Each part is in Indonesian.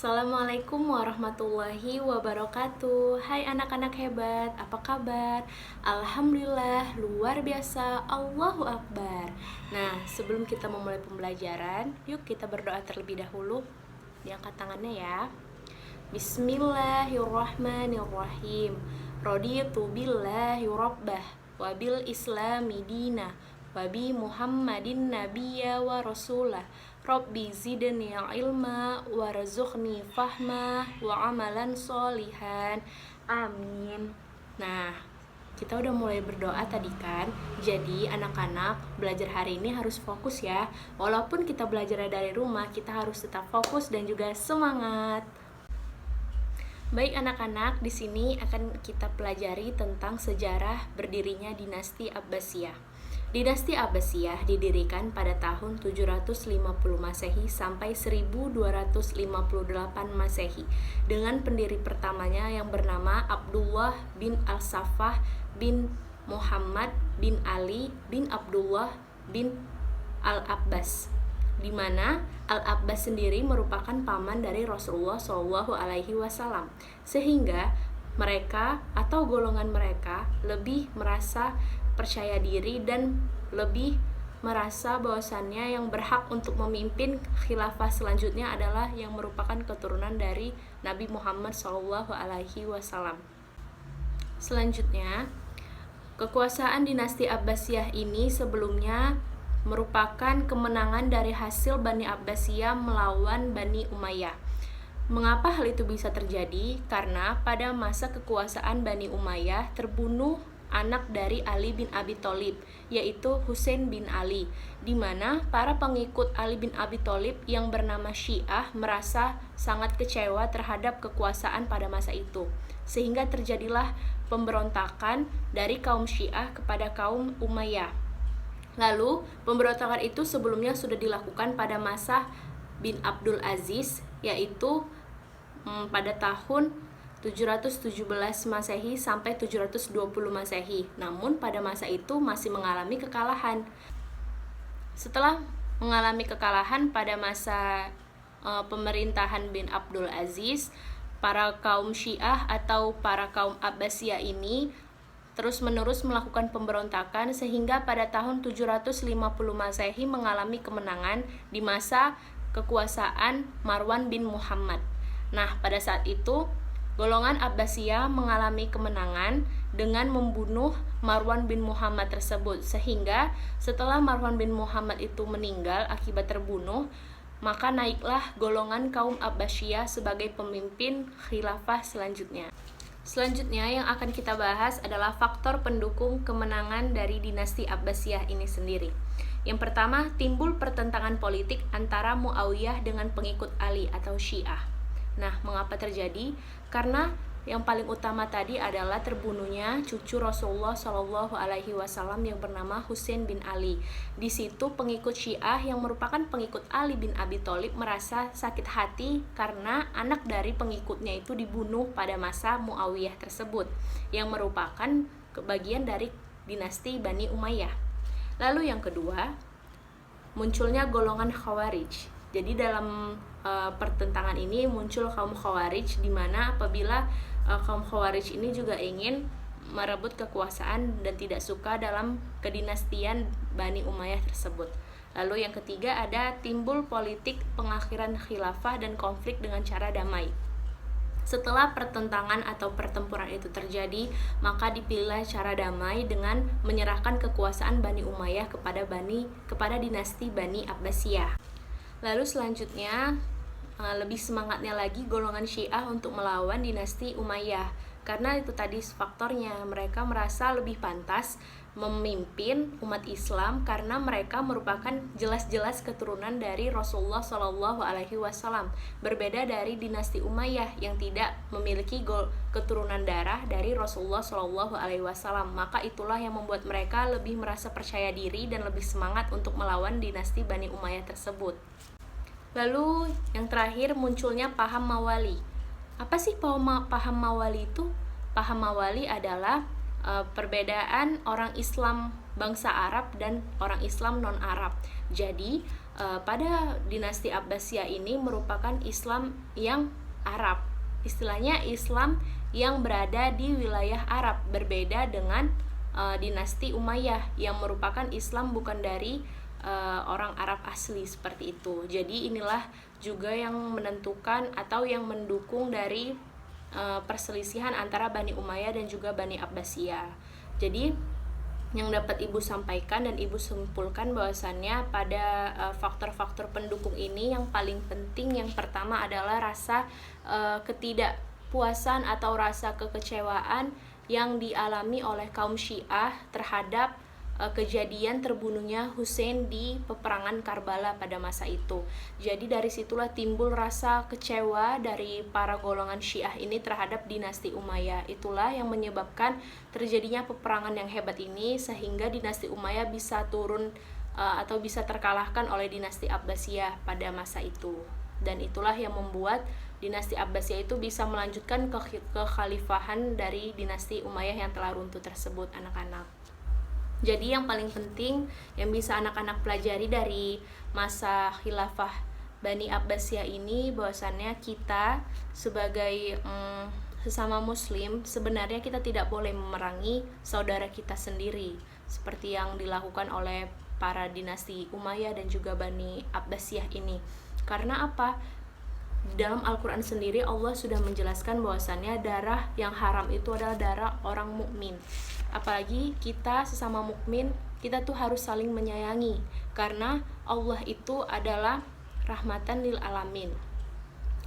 Assalamualaikum warahmatullahi wabarakatuh. Hai anak-anak hebat, apa kabar? Alhamdulillah, luar biasa, Allahu Akbar. Nah, sebelum kita memulai pembelajaran, yuk kita berdoa terlebih dahulu. Diangkat tangannya ya. Bismillahirrahmanirrahim. Raditu billahi rabbah wa bil islami dina wa bi Muhammadin nabiyya wa rasulah. Rabbi zidni ilma warzuqni fahma wa amalan solihan. Amin. Nah, kita udah mulai berdoa tadi kan. Jadi anak-anak belajar hari ini harus fokus ya. Walaupun kita belajar dari rumah, kita harus tetap fokus dan juga semangat. Baik anak-anak, di sini akan kita pelajari tentang sejarah berdirinya dinasti Abbasiyah. Dinasti Abbasiyah didirikan pada tahun 750 Masehi sampai 1258 Masehi dengan pendiri pertamanya yang bernama Abdullah bin Al-Saffah bin Muhammad bin Ali bin Abdullah bin Al-Abbas, di mana Al-Abbas sendiri merupakan paman dari Rasulullah SAW, sehingga mereka atau golongan mereka lebih merasa percaya diri dan lebih merasa bahwasannya yang berhak untuk memimpin khilafah selanjutnya adalah yang merupakan keturunan dari Nabi Muhammad SAW. Selanjutnya, kekuasaan dinasti Abbasiyah ini sebelumnya merupakan kemenangan dari hasil Bani Abbasiyah melawan Bani Umayyah. Mengapa hal itu bisa terjadi? Karena pada masa kekuasaan Bani Umayyah terbunuh anak dari Ali bin Abi Thalib, yaitu Husain bin Ali, di mana para pengikut Ali bin Abi Thalib yang bernama Syiah merasa sangat kecewa terhadap kekuasaan pada masa itu, sehingga terjadilah pemberontakan dari kaum Syiah kepada kaum Umayyah. Lalu, pemberontakan itu sebelumnya sudah dilakukan pada masa bin Abdul Aziz, yaitu pada tahun 717 Masehi sampai 720 Masehi. Namun pada masa itu masih mengalami kekalahan. Setelah mengalami kekalahan pada masa pemerintahan bin Abdul Aziz, para kaum Syiah atau para kaum Abbasiyah ini terus-menerus melakukan pemberontakan sehingga pada tahun 750 Masehi mengalami kemenangan di masa kekuasaan Marwan bin Muhammad. Nah, pada saat itu golongan Abbasiyah mengalami kemenangan dengan membunuh Marwan bin Muhammad tersebut, sehingga setelah Marwan bin Muhammad itu meninggal akibat terbunuh, maka naiklah golongan kaum Abbasiyah sebagai pemimpin khilafah selanjutnya. Selanjutnya yang akan kita bahas adalah faktor pendukung kemenangan dari dinasti Abbasiyah ini sendiri. Yang pertama, timbul pertentangan politik antara Muawiyah dengan pengikut Ali atau Syiah. Nah, mengapa terjadi? Karena yang paling utama tadi adalah terbunuhnya cucu Rasulullah SAW yang bernama Husain bin Ali. Di situ pengikut Syiah yang merupakan pengikut Ali bin Abi Thalib merasa sakit hati karena anak dari pengikutnya itu dibunuh pada masa Muawiyah tersebut, yang merupakan bagian dari dinasti Bani Umayyah. Lalu yang kedua, munculnya golongan Khawarij. Jadi dalam pertentangan ini muncul kaum Khawarij, di mana apabila kaum Khawarij ini juga ingin merebut kekuasaan dan tidak suka dalam kedinastian Bani Umayyah tersebut. Lalu yang ketiga ada timbul politik pengakhiran khilafah dan konflik dengan cara damai. Setelah pertentangan atau pertempuran itu terjadi, maka dipilihlah cara damai dengan menyerahkan kekuasaan Bani Umayyah kepada dinasti Bani Abbasiyah. Lalu selanjutnya lebih semangatnya lagi golongan Syiah untuk melawan dinasti Umayyah, karena itu tadi faktornya, mereka merasa lebih pantas memimpin umat Islam karena mereka merupakan jelas-jelas keturunan dari Rasulullah SAW, berbeda dari dinasti Umayyah yang tidak memiliki keturunan darah dari Rasulullah SAW. Maka itulah yang membuat mereka lebih merasa percaya diri dan lebih semangat untuk melawan dinasti Bani Umayyah tersebut. Lalu yang terakhir munculnya paham Mawali. Apa sih paham Mawali itu? Paham Mawali adalah perbedaan orang Islam bangsa Arab dan orang Islam non-Arab. Jadi pada dinasti Abbasiyah ini merupakan Islam yang Arab. Istilahnya Islam yang berada di wilayah Arab, berbeda dengan dinasti Umayyah yang merupakan Islam bukan dari orang Arab asli seperti itu. Jadi inilah juga yang menentukan atau yang mendukung dari perselisihan antara Bani Umayyah dan juga Bani Abbasiyah. Jadi yang dapat Ibu sampaikan dan Ibu simpulkan bahwasannya pada faktor-faktor pendukung ini yang paling penting yang pertama adalah rasa ketidakpuasan atau rasa kekecewaan yang dialami oleh kaum Syiah terhadap kejadian terbunuhnya Hussein di peperangan Karbala pada masa itu. Jadi dari situlah timbul rasa kecewa dari para golongan Syiah ini terhadap dinasti Umayyah. Itulah yang menyebabkan terjadinya peperangan yang hebat ini sehingga dinasti Umayyah bisa turun atau bisa terkalahkan oleh dinasti Abbasiyah pada masa itu. Dan itulah yang membuat dinasti Abbasiyah itu bisa melanjutkan kekhalifahan dari dinasti Umayyah yang telah runtuh tersebut, anak-anak. Jadi yang paling penting yang bisa anak-anak pelajari dari masa khilafah Bani Abbasiyah ini bahwasannya kita sebagai sesama muslim sebenarnya kita tidak boleh memerangi saudara kita sendiri seperti yang dilakukan oleh para dinasti Umayyah dan juga Bani Abbasiyah ini. Karena apa? Dalam Al-Quran sendiri Allah sudah menjelaskan bahwasannya darah yang haram itu adalah darah orang mukmin. Apalagi kita sesama mukmin, kita tuh harus saling menyayangi karena Allah itu adalah rahmatan lil alamin.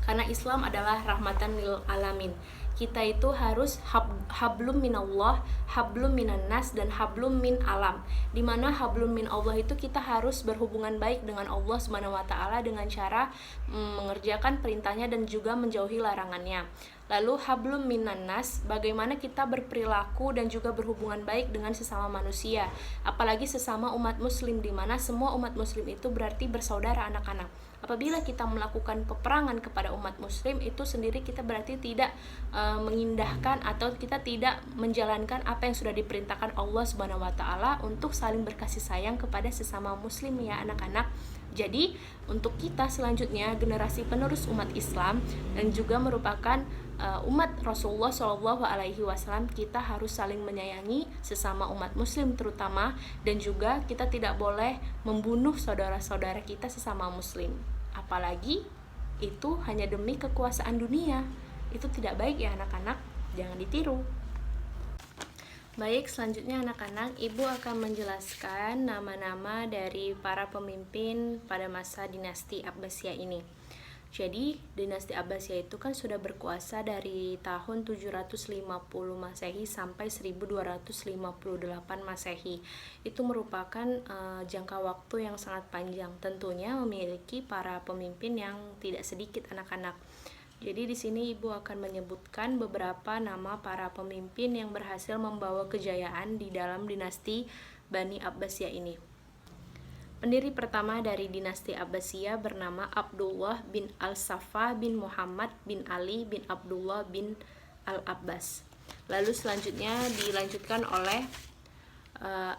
Karena Islam adalah rahmatan lil alamin. Kita itu harus hablum minallah, hablum minan nas, dan hablum min alam. Dimana hablum min Allah itu kita harus berhubungan baik dengan Allah Subhanahu wa taala dengan cara mengerjakan perintahnya dan juga menjauhi larangannya. Lalu hablum minan nas, bagaimana kita berperilaku dan juga berhubungan baik dengan sesama manusia, apalagi sesama umat muslim, dimana semua umat muslim itu berarti bersaudara, anak-anak. Apabila kita melakukan peperangan kepada umat muslim, itu sendiri kita berarti tidak mengindahkan atau kita tidak menjalankan apa yang sudah diperintahkan Allah Subhanahu wa taala untuk saling berkasih sayang kepada sesama muslim, ya anak-anak. Jadi untuk kita selanjutnya generasi penerus umat Islam dan juga merupakan umat Rasulullah Shallallahu Alaihi Wasallam, kita harus saling menyayangi sesama umat muslim terutama, dan juga kita tidak boleh membunuh saudara-saudara kita sesama muslim, apalagi itu hanya demi kekuasaan dunia. Itu tidak baik ya anak-anak, jangan ditiru. Baik, selanjutnya anak-anak, Ibu akan menjelaskan nama-nama dari para pemimpin pada masa dinasti Abbasiyah ini. Jadi, dinasti Abbasiyah itu kan sudah berkuasa dari tahun 750 Masehi sampai 1258 Masehi. Itu merupakan jangka waktu yang sangat panjang, tentunya memiliki para pemimpin yang tidak sedikit, anak-anak. Jadi di sini Ibu akan menyebutkan beberapa nama para pemimpin yang berhasil membawa kejayaan di dalam dinasti Bani Abbasiyah ini. Pendiri pertama dari dinasti Abbasiyah bernama Abdullah bin Al-Saffah bin Muhammad bin Ali bin Abdullah bin Al-Abbas. Lalu selanjutnya dilanjutkan oleh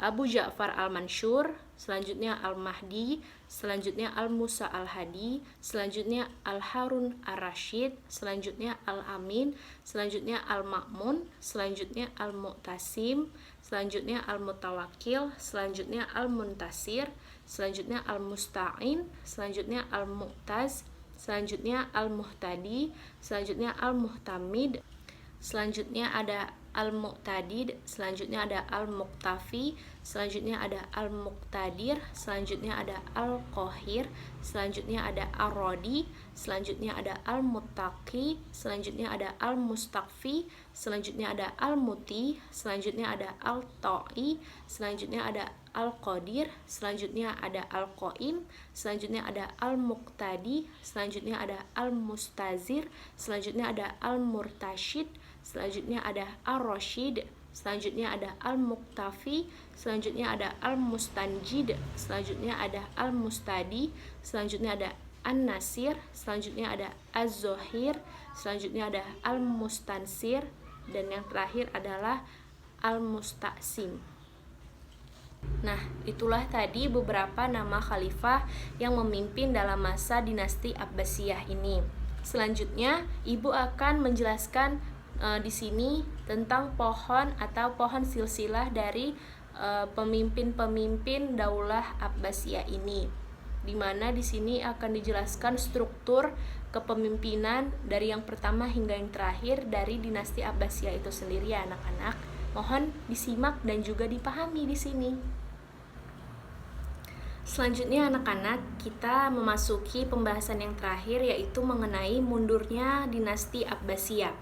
Abu Ja'far Al-Mansur, selanjutnya Al-Mahdi, selanjutnya Al-Musa Al-Hadi, selanjutnya Al-Harun Ar-Rashid, selanjutnya Al-Amin, selanjutnya Al-Ma'mun, selanjutnya Al-Mu'tasim, selanjutnya Al-Mutawakil, selanjutnya Al-Muntasir, selanjutnya Al-Musta'in, selanjutnya Al-Mu'taz, selanjutnya Al-Muhtadi, selanjutnya Al-Muhtamid, selanjutnya ada Al-Muqtadid, selanjutnya ada Al-Muqtafi, selanjutnya ada Al-Muqtadir, selanjutnya ada Al-Qahir, selanjutnya ada Ar-Radi, selanjutnya ada Al-Muttaqi, selanjutnya ada Al-Mustaqfi, selanjutnya ada Al-Muti, selanjutnya ada Al-Ta'i, selanjutnya ada Al-Qadir, selanjutnya ada Al-Qaim, selanjutnya ada Al-Muqtadi, selanjutnya ada Al-Mustazir, selanjutnya ada Al-Murtashid, selanjutnya ada Ar-Rashid, selanjutnya ada Al-Muqtafi, selanjutnya ada Al-Mustanjid, selanjutnya ada Al-Mustadi, selanjutnya ada An-Nasir, selanjutnya ada Az-Zohir, selanjutnya ada Al-Mustansir, dan yang terakhir adalah Al-Mustaqsim. Nah, itulah tadi beberapa nama khalifah yang memimpin dalam masa dinasti Abbasiyah ini. Selanjutnya, Ibu akan menjelaskan di sini tentang pohon atau pohon silsilah dari pemimpin-pemimpin Daulah Abbasiyah ini. Di mana di sini akan dijelaskan struktur kepemimpinan dari yang pertama hingga yang terakhir dari dinasti Abbasiyah itu sendiri ya anak-anak. Mohon disimak dan juga dipahami di sini. Selanjutnya anak-anak, kita memasuki pembahasan yang terakhir yaitu mengenai mundurnya dinasti Abbasiyah.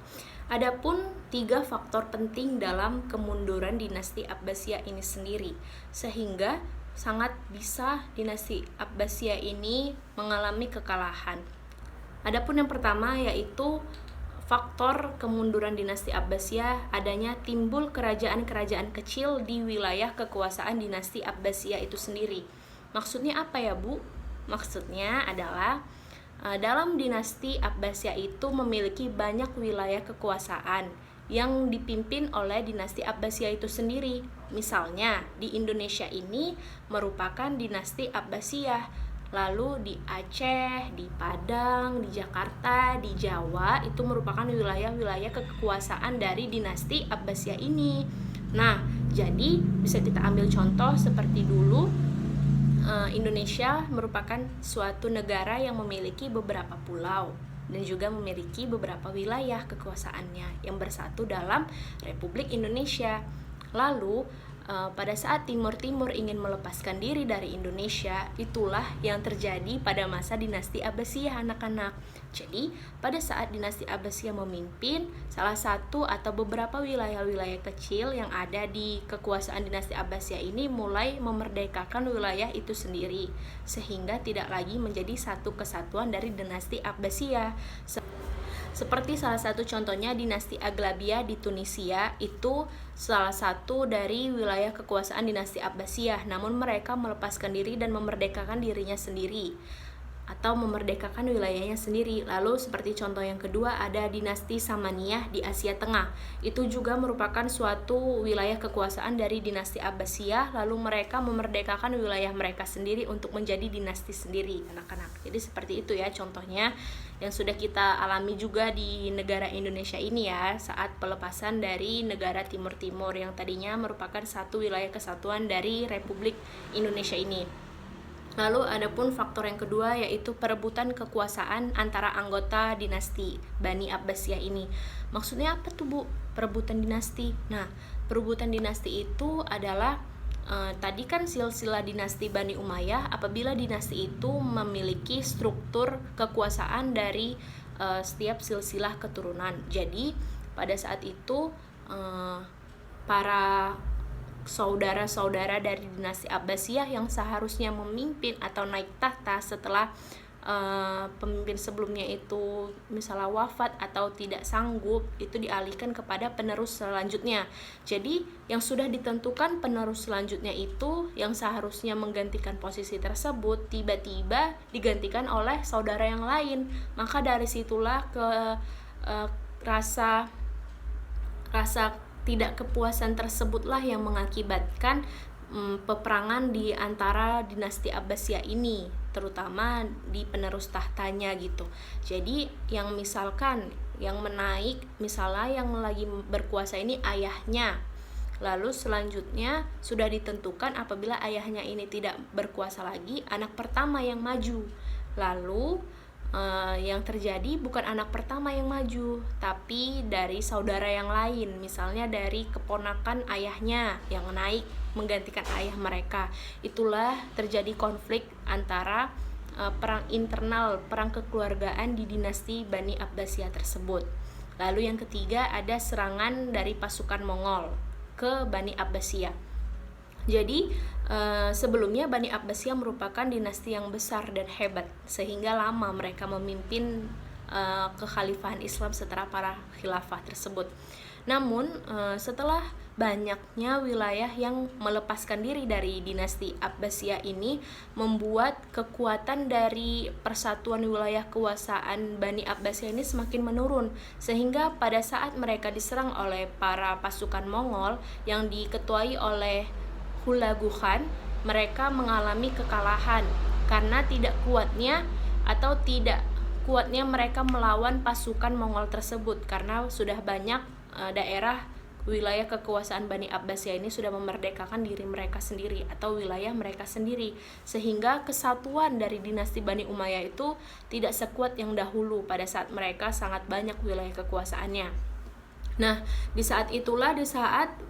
Adapun 3 faktor penting dalam kemunduran dinasti Abbasiyah ini sendiri, sehingga sangat bisa dinasti Abbasiyah ini mengalami kekalahan. Adapun yang pertama yaitu faktor kemunduran dinasti Abbasiyah, adanya timbul kerajaan-kerajaan kecil di wilayah kekuasaan dinasti Abbasiyah itu sendiri. Maksudnya apa ya, Bu? Maksudnya adalah dalam dinasti Abbasiyah itu memiliki banyak wilayah kekuasaan yang dipimpin oleh dinasti Abbasiyah itu sendiri. Misalnya, di Indonesia ini merupakan dinasti Abbasiyah. Lalu di Aceh, di Padang, di Jakarta, di Jawa itu merupakan wilayah-wilayah kekuasaan dari dinasti Abbasiyah ini. Nah, jadi bisa kita ambil contoh seperti dulu Indonesia merupakan suatu negara yang memiliki beberapa pulau dan juga memiliki beberapa wilayah kekuasaannya yang bersatu dalam Republik Indonesia. Lalu pada saat Timur Timur ingin melepaskan diri dari Indonesia, itulah yang terjadi pada masa dinasti Abbasiyah anak-anak. Jadi pada saat dinasti Abbasiyah memimpin, salah satu atau beberapa wilayah-wilayah kecil yang ada di kekuasaan dinasti Abbasiyah ini mulai memerdekakan wilayah itu sendiri, sehingga tidak lagi menjadi satu kesatuan dari dinasti Abbasiyah. Seperti salah satu contohnya dinasti Aghlabiyah di Tunisia, itu salah satu dari wilayah kekuasaan dinasti Abbasiyah, namun mereka melepaskan diri dan memerdekakan dirinya sendiri atau memerdekakan wilayahnya sendiri. Lalu seperti contoh yang kedua ada dinasti Samaniyah di Asia Tengah. Itu juga merupakan suatu wilayah kekuasaan dari dinasti Abbasiyah, lalu mereka memerdekakan wilayah mereka sendiri untuk menjadi dinasti sendiri, anak-anak. Jadi seperti itu ya contohnya yang sudah kita alami juga di negara Indonesia ini ya, saat pelepasan dari negara Timur Timur yang tadinya merupakan satu wilayah kesatuan dari Republik Indonesia ini. Lalu adapun faktor yang kedua yaitu perebutan kekuasaan antara anggota dinasti Bani Abbasiyah ini. Maksudnya apa tuh, Bu? Perebutan dinasti. Nah, perebutan dinasti itu adalah tadi kan silsilah dinasti Bani Umayyah, apabila dinasti itu memiliki struktur kekuasaan dari setiap silsilah keturunan. Jadi pada saat itu para saudara-saudara dari dinasti Abbasiyah yang seharusnya memimpin atau naik tahta setelah pemimpin sebelumnya itu misalnya wafat atau tidak sanggup, itu dialihkan kepada penerus selanjutnya. Jadi yang sudah ditentukan penerus selanjutnya itu yang seharusnya menggantikan posisi tersebut tiba-tiba digantikan oleh saudara yang lain. Maka dari situlah rasa tidak kepuasan tersebutlah yang mengakibatkan peperangan di antara dinasti Abbasiyah ini, terutama di penerus tahtanya gitu. Jadi yang misalkan yang menaik, misalnya yang lagi berkuasa ini ayahnya, lalu selanjutnya sudah ditentukan apabila ayahnya ini tidak berkuasa lagi, anak pertama yang maju. Lalu yang terjadi bukan anak pertama yang maju, tapi dari saudara yang lain, misalnya dari keponakan ayahnya yang naik menggantikan ayah mereka. Itulah terjadi konflik antara perang internal, perang kekeluargaan di dinasti Bani Abbasiyah tersebut. Lalu yang ketiga ada serangan dari pasukan Mongol ke Bani Abbasiyah. Jadi sebelumnya Bani Abbasiyah merupakan dinasti yang besar dan hebat, sehingga lama mereka memimpin kekhalifahan Islam setelah para khilafah tersebut. Namun setelah banyaknya wilayah yang melepaskan diri dari dinasti Abbasiyah ini, membuat kekuatan dari persatuan wilayah kekuasaan Bani Abbasiyah ini semakin menurun, sehingga pada saat mereka diserang oleh para pasukan Mongol yang diketuai oleh hulaguhan, mereka mengalami kekalahan karena tidak kuatnya mereka melawan pasukan Mongol tersebut, karena sudah banyak daerah wilayah kekuasaan Bani Abbasiyah ini sudah memerdekakan diri mereka sendiri atau wilayah mereka sendiri, sehingga kesatuan dari dinasti Bani Umayyah itu tidak sekuat yang dahulu pada saat mereka sangat banyak wilayah kekuasaannya. Nah, di saat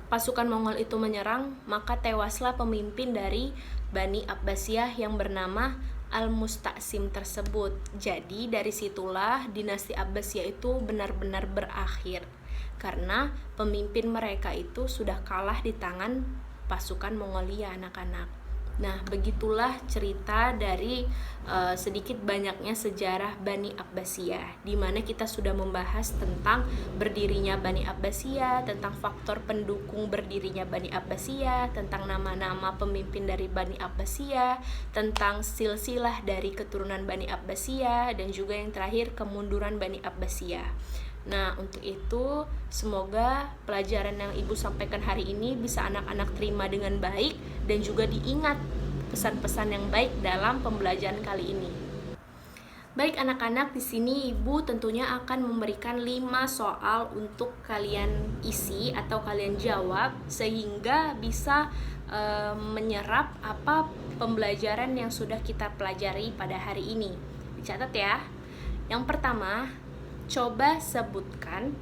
pasukan Mongol itu menyerang, maka tewaslah pemimpin dari Bani Abbasiyah yang bernama Al-Musta'sim tersebut. Jadi dari situlah dinasti Abbasiyah itu benar-benar berakhir, karena pemimpin mereka itu sudah kalah di tangan pasukan Mongolia, anak-anak. Nah, begitulah cerita dari sedikit banyaknya sejarah Bani Abbasiyah, di mana kita sudah membahas tentang berdirinya Bani Abbasiyah, tentang faktor pendukung berdirinya Bani Abbasiyah, tentang nama-nama pemimpin dari Bani Abbasiyah, tentang silsilah dari keturunan Bani Abbasiyah, dan juga yang terakhir kemunduran Bani Abbasiyah. Nah, untuk itu semoga pelajaran yang Ibu sampaikan hari ini bisa anak-anak terima dengan baik dan juga diingat pesan-pesan yang baik dalam pembelajaran kali ini. Baik anak-anak, di sini Ibu tentunya akan memberikan 5 soal untuk kalian isi atau kalian jawab sehingga bisa menyerap apa pembelajaran yang sudah kita pelajari pada hari ini. Dicatat ya. Yang pertama, coba sebutkan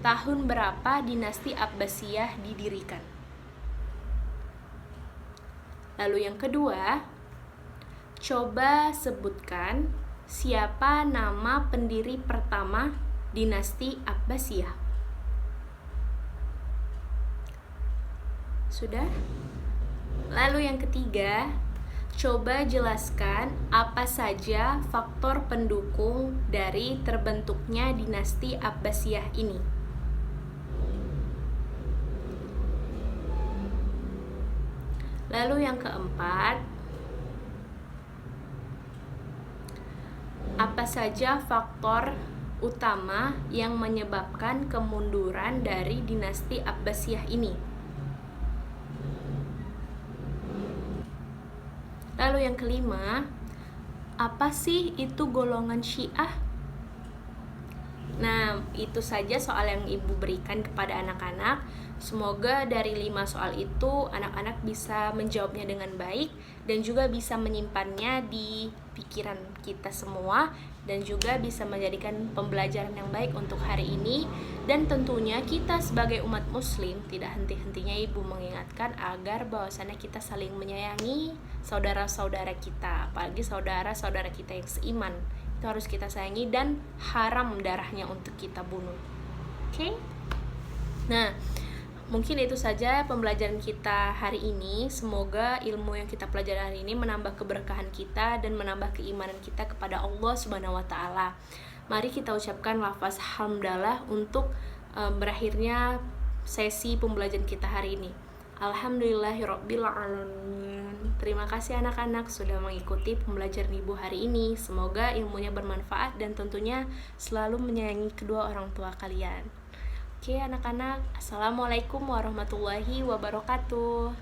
tahun berapa dinasti Abbasiyah didirikan. Lalu yang kedua, coba sebutkan siapa nama pendiri pertama dinasti Abbasiyah. Sudah? Lalu yang ketiga, coba jelaskan apa saja faktor pendukung dari terbentuknya dinasti Abbasiyah ini. Lalu yang keempat, apa saja faktor utama yang menyebabkan kemunduran dari dinasti Abbasiyah ini? Lalu yang kelima, apa sih itu golongan Syiah? Nah, itu saja soal yang Ibu berikan kepada anak-anak. Semoga dari 5 soal itu anak-anak bisa menjawabnya dengan baik dan juga bisa menyimpannya di pikiran kita semua, dan juga bisa menjadikan pembelajaran yang baik untuk hari ini. Dan tentunya kita sebagai umat muslim tidak henti-hentinya Ibu mengingatkan agar bahwasannya kita saling menyayangi saudara-saudara kita, apalagi saudara-saudara kita yang seiman. Itu harus kita sayangi dan haram darahnya untuk kita bunuh. Oke? Nah, mungkin itu saja pembelajaran kita hari ini. Semoga ilmu yang kita pelajari hari ini menambah keberkahan kita dan menambah keimanan kita kepada Allah Subhanahu wa taala. Mari kita ucapkan lafaz hamdalah untuk berakhirnya sesi pembelajaran kita hari ini. Alhamdulillahirabbil alamin. Terima kasih anak-anak sudah mengikuti pembelajaran Ibu hari ini. Semoga ilmunya bermanfaat dan tentunya selalu menyayangi kedua orang tua kalian. Oke anak-anak, assalamualaikum warahmatullahi wabarakatuh.